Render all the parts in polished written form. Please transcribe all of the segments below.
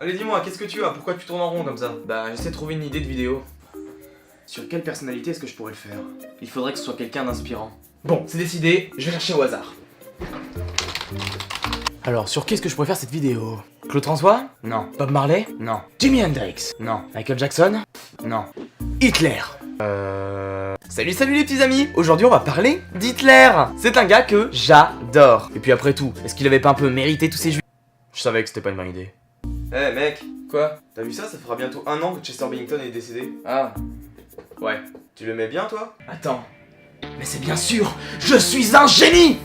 Allez, dis-moi, qu'est-ce que tu as? Pourquoi tu tournes en rond comme ça? Bah, j'essaie de trouver une idée de vidéo. Sur quelle personnalité est-ce que je pourrais le faire? Il faudrait que ce soit quelqu'un d'inspirant. Bon, c'est décidé, je vais chercher au hasard. Alors, sur qui est-ce que je pourrais faire cette vidéo? Claude François? Non. Bob Marley? Non. Jimi Hendrix? Non. Michael Jackson? Non. Hitler? Salut les petits amis. Aujourd'hui on va parler d'Hitler. C'est un gars que j'adore. Et puis après tout, est-ce qu'il avait pas un peu mérité tous ces juifs? Je savais que c'était pas une bonne idée. Eh mec. Quoi? T'as vu ça? Ça fera bientôt 1 an que Chester Bennington est décédé. Ah. Ouais. Tu le mets bien toi? Attends. Mais c'est bien sûr, je suis un génie.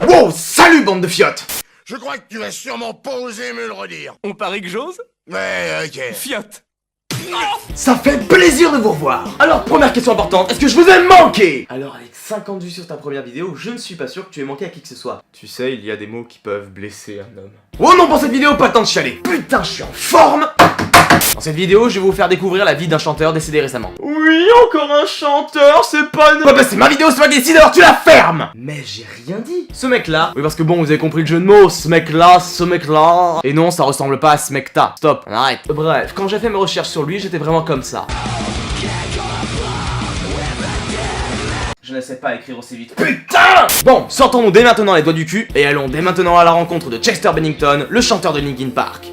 Wow, salut bande de fiottes. Je crois que tu vas sûrement pas oser me le redire. On parie que j'ose? Ouais, ok. Fiotte. Ça fait plaisir de vous revoir. Alors première question importante, est-ce que je vous ai manqué? Alors avec 50 vues sur ta première vidéo, je ne suis pas sûr que tu aies manqué à qui que ce soit. Tu sais, il y a des mots qui peuvent blesser un homme. Oh non, pour cette vidéo, pas le temps de chialer. Putain, je suis en forme. Dans cette vidéo, je vais vous faire découvrir la vie d'un chanteur décédé récemment. Oui, encore un chanteur, c'est pas... Ouais bah c'est ma vidéo, c'est moi qui décide, alors tu la fermes. Mais j'ai rien dit. Ce mec-là... Oui parce que bon, vous avez compris le jeu de mots, ce mec-là... Et non, ça ressemble pas à ce mec-là. Stop, on arrête. Bref, quand j'ai fait mes recherches sur lui, j'étais vraiment comme ça. Je ne sais pas écrire aussi vite. Putain! Bon, sortons-nous dès maintenant les doigts du cul et allons dès maintenant à la rencontre de Chester Bennington, le chanteur de Linkin Park.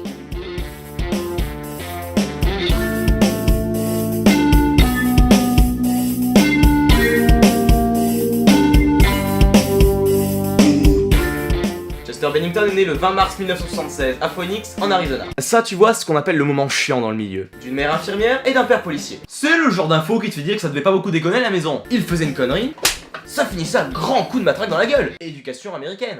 Chester Bennington est né le 20 mars 1976 à Phoenix, en Arizona. Ça, tu vois, c'est ce qu'on appelle le moment chiant dans le milieu. D'une mère infirmière et d'un père policier. C'est le genre d'info qui te fait dire que ça devait pas beaucoup déconner à la maison. Il faisait une connerie, ça finissait à grand coup de matraque dans la gueule. Éducation américaine.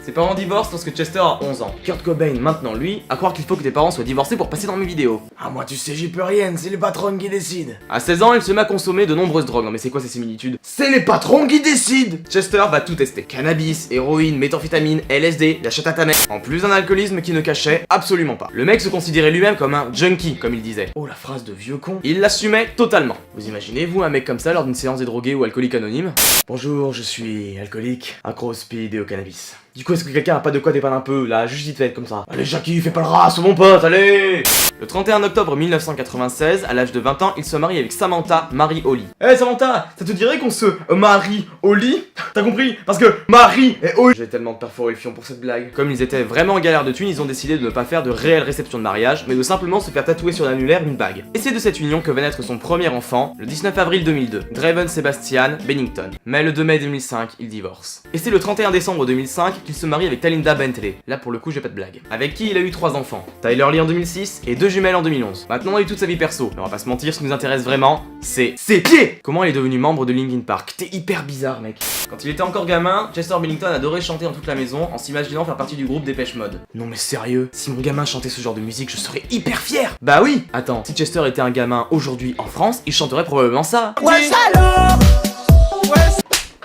Ses parents divorcent lorsque Chester a 11 ans. Kurt Cobain, maintenant lui, à croire qu'il faut que tes parents soient divorcés pour passer dans mes vidéos. Ah moi tu sais j'y peux rien, c'est les patrons qui décident. À 16 ans, il se met à consommer de nombreuses drogues. Non mais c'est quoi ces similitudes? C'est les patrons qui décident. Chester va tout tester. Cannabis, héroïne, méthamphétamine, LSD, la chatte à ta mère. En plus d'un alcoolisme qui ne cachait absolument pas. Le mec se considérait lui-même comme un junkie, comme il disait. Oh la phrase de vieux con. Il l'assumait totalement. Vous imaginez vous un mec comme ça lors d'une séance des drogués ou alcooliques anonymes? Bonjour, je suis alcoolique, accro au speed et au cannabis. Du coup, est-ce que quelqu'un a pas de quoi dépanner un peu, là, juste vite fait, comme ça? Allez, Jackie, fais pas le ras, mon pote, allez! Le 31 octobre 1996, à l'âge de 20 ans, il se marie avec Samantha Marie Holly. Eh Samantha, ça te dirait qu'on se marie au lit? T'as compris? Parce que Marie et Holly... J'ai tellement perforé le fion pour cette blague. Comme ils étaient vraiment en galère de thunes, ils ont décidé de ne pas faire de réelle réception de mariage, mais de simplement se faire tatouer sur l'annulaire une bague. Et c'est de cette union que va naître son premier enfant, le 19 avril 2002, Draven Sebastian Bennington. Mais le 2 mai 2005, il divorce. Et c'est le 31 décembre 2005 qu'il se marie avec Talinda Bentley. Là pour le coup j'ai pas de blague. Avec qui il a eu 3 enfants. Tyler Lee en 2006 et 2 jumelles en 2011. Maintenant on a eu toute sa vie perso. Mais on va pas se mentir, ce qui nous intéresse vraiment, c'est ses pieds. Comment il est devenu membre de Linkin Park? T'es hyper bizarre mec. Quand il était encore gamin, Chester Bennington adorait chanter dans toute la maison en s'imaginant faire partie du groupe Dépêche Mode. Non mais sérieux, si mon gamin chantait ce genre de musique, je serais hyper fier. Bah oui. Attends, si Chester était un gamin aujourd'hui en France, il chanterait probablement ça. Ouais, alors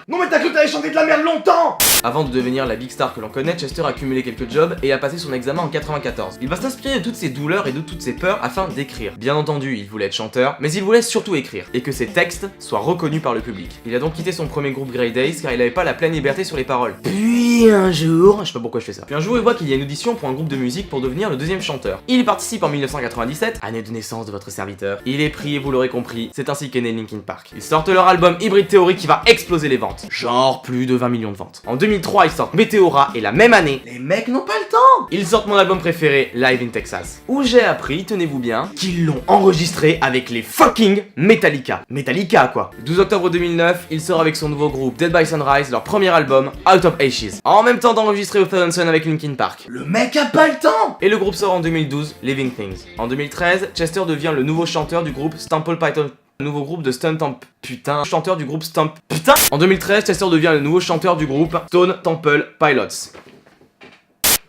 Non mais t'as cru que t'avais chanté de la merde longtemps! Avant de devenir la big star que l'on connaît, Chester a cumulé quelques jobs et a passé son examen en 94. Il va s'inspirer de toutes ses douleurs et de toutes ses peurs afin d'écrire. Bien entendu, il voulait être chanteur, mais il voulait surtout écrire, et que ses textes soient reconnus par le public. Il a donc quitté son premier groupe Grey Days car il avait pas la pleine liberté sur les paroles. Puis un jour... Je sais pas pourquoi je fais ça. Puis un jour il voit qu'il y a une audition pour un groupe de musique pour devenir le deuxième chanteur. Il y participe en 1997, année de naissance de votre serviteur. Il est pris et vous l'aurez compris, c'est ainsi qu'est né Linkin Park. Ils sortent leur album Hybrid Theory qui va exploser les ventes. Genre plus de 20 millions de ventes. En 2003, ils sortent Meteora et la même année, les mecs n'ont pas le temps. Ils sortent mon album préféré, Live in Texas, où j'ai appris, tenez-vous bien, qu'ils l'ont enregistré avec les fucking Metallica. Metallica quoi. Le 12 octobre 2009, il sort avec son nouveau groupe Dead by Sunrise leur premier album, Out of Ashes. En même temps d'enregistrer Au Thousand Sun avec Linkin Park. Le mec a pas le temps. Et le groupe sort en 2012, Living Things. En 2013, Chester devient le nouveau chanteur du groupe Stample Python. Nouveau groupe de Stone Temple... Putain, chanteur du groupe Stomp... Putain. En 2013, Chester devient le nouveau chanteur du groupe Stone Temple Pilots.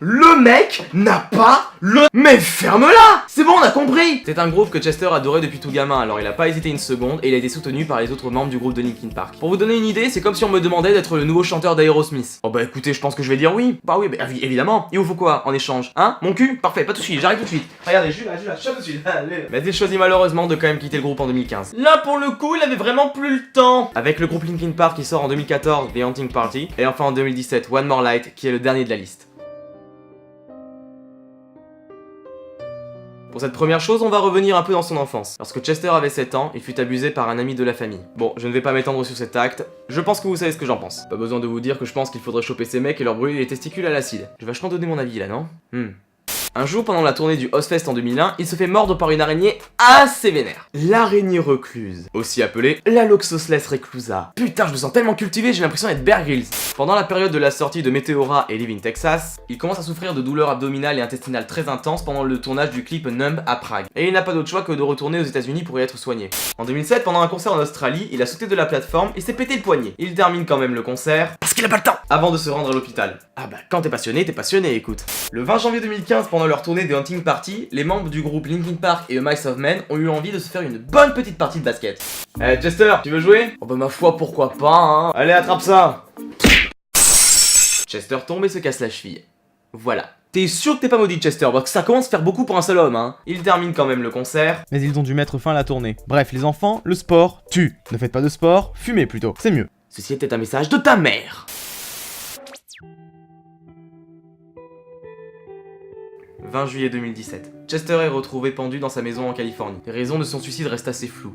Le mec n'a pas le... Mais ferme-la! C'est bon, on a compris! C'est un groupe que Chester adorait depuis tout gamin, alors il a pas hésité une seconde et il a été soutenu par les autres membres du groupe de Linkin Park. Pour vous donner une idée, c'est comme si on me demandait d'être le nouveau chanteur d'Aerosmith. Oh bah écoutez, je pense que je vais dire oui. Bah oui, bah évidemment. Il vous faut quoi en échange? Hein? Mon cul? Parfait, pas tout de suite, j'arrive tout de suite. Regardez, je suis tout de suite. Allez. Mais il choisit malheureusement de quand même quitter le groupe en 2015. Là pour le coup, il avait vraiment plus le temps. Avec le groupe Linkin Park qui sort en 2014, The Hunting Party, et enfin en 2017, One More Light, qui est le dernier de la liste. Pour cette première chose, on va revenir un peu dans son enfance. Lorsque Chester avait 7 ans, il fut abusé par un ami de la famille. Bon, je ne vais pas m'étendre sur cet acte, je pense que vous savez ce que j'en pense. Pas besoin de vous dire que je pense qu'il faudrait choper ces mecs et leur brûler les testicules à l'acide. Je vais vachement donner mon avis là, non? Un jour, pendant la tournée du Ozfest en 2001, il se fait mordre par une araignée assez vénère. L'araignée recluse, aussi appelée la Loxosceles reclusa. Putain, je me sens tellement cultivé, j'ai l'impression d'être Bear Grylls. Pendant la période de la sortie de Meteora et Live in Texas, il commence à souffrir de douleurs abdominales et intestinales très intenses pendant le tournage du clip Numb à Prague. Et il n'a pas d'autre choix que de retourner aux États-Unis pour y être soigné. En 2007, pendant un concert en Australie, il a sauté de la plateforme et s'est pété le poignet. Il termine quand même le concert, parce qu'il a pas le temps, avant de se rendre à l'hôpital. Ah bah, quand t'es passionné, écoute. Le 20 janvier 2015, pendant leur tournée de Hunting Party, les membres du groupe Linkin Park et A Mice of Men ont eu envie de se faire une bonne petite partie de basket. Eh Chester, tu veux jouer? Oh bah ma foi, pourquoi pas, hein. Allez, attrape ça. Chester tombe et se casse la cheville. Voilà. T'es sûr que t'es pas maudit, Chester, parce que ça commence à faire beaucoup pour un seul homme, hein. Il termine quand même le concert. Mais ils ont dû mettre fin à la tournée. Bref, les enfants, le sport tue. Ne faites pas de sport, fumez plutôt, c'est mieux. Ceci était un message de ta mère. 20 juillet 2017. Chester est retrouvé pendu dans sa maison en Californie. Les raisons de son suicide restent assez floues.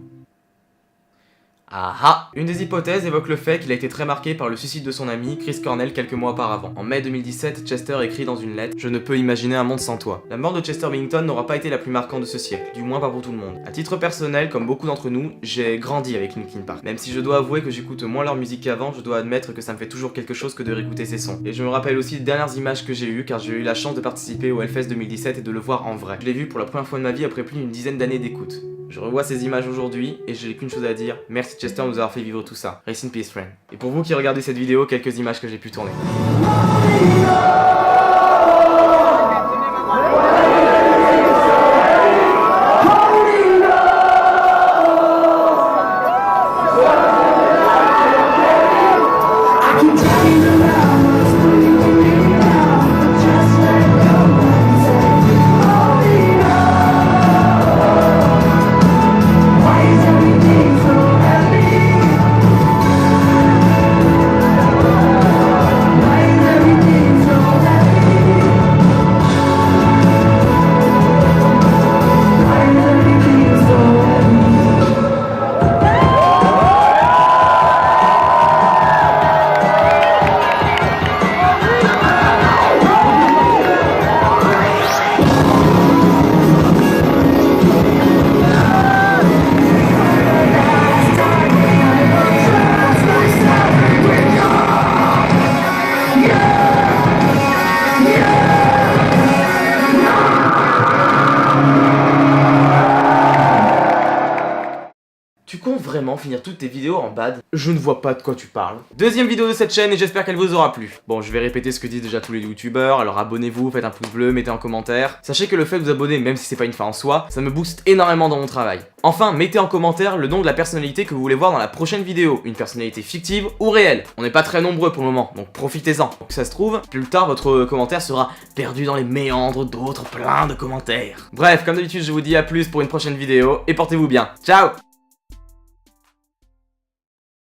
Ah ah! Une des hypothèses évoque le fait qu'il a été très marqué par le suicide de son ami Chris Cornell quelques mois auparavant. En mai 2017, Chester écrit dans une lettre « Je ne peux imaginer un monde sans toi ». La mort de Chester Bennington n'aura pas été la plus marquante de ce siècle, du moins pas pour tout le monde. À titre personnel, comme beaucoup d'entre nous, j'ai grandi avec Linkin Park. Même si je dois avouer que j'écoute moins leur musique qu'avant, je dois admettre que ça me fait toujours quelque chose que de réécouter ces sons. Et je me rappelle aussi les dernières images que j'ai eues, car j'ai eu la chance de participer au Hellfest 2017 et de le voir en vrai. Je l'ai vu pour la première fois de ma vie après plus d'une dizaine d'années d'écoute. Je revois ces images aujourd'hui et j'ai qu'une chose à dire, merci Chester de nous avoir fait vivre tout ça. Rest in peace, friend. Et pour vous qui regardez cette vidéo, quelques images que j'ai pu tourner. Tu comptes vraiment finir toutes tes vidéos en bad? Je ne vois pas de quoi tu parles. Deuxième vidéo de cette chaîne et j'espère qu'elle vous aura plu. Bon, je vais répéter ce que disent déjà tous les youtubeurs, alors abonnez-vous, faites un pouce bleu, mettez un commentaire. Sachez que le fait de vous abonner, même si c'est pas une fin en soi, ça me booste énormément dans mon travail. Enfin, mettez en commentaire le nom de la personnalité que vous voulez voir dans la prochaine vidéo, une personnalité fictive ou réelle. On n'est pas très nombreux pour le moment, donc profitez-en. Donc ça se trouve, plus tard votre commentaire sera perdu dans les méandres d'autres plein de commentaires. Bref, comme d'habitude, je vous dis à plus pour une prochaine vidéo et portez-vous bien. Ciao!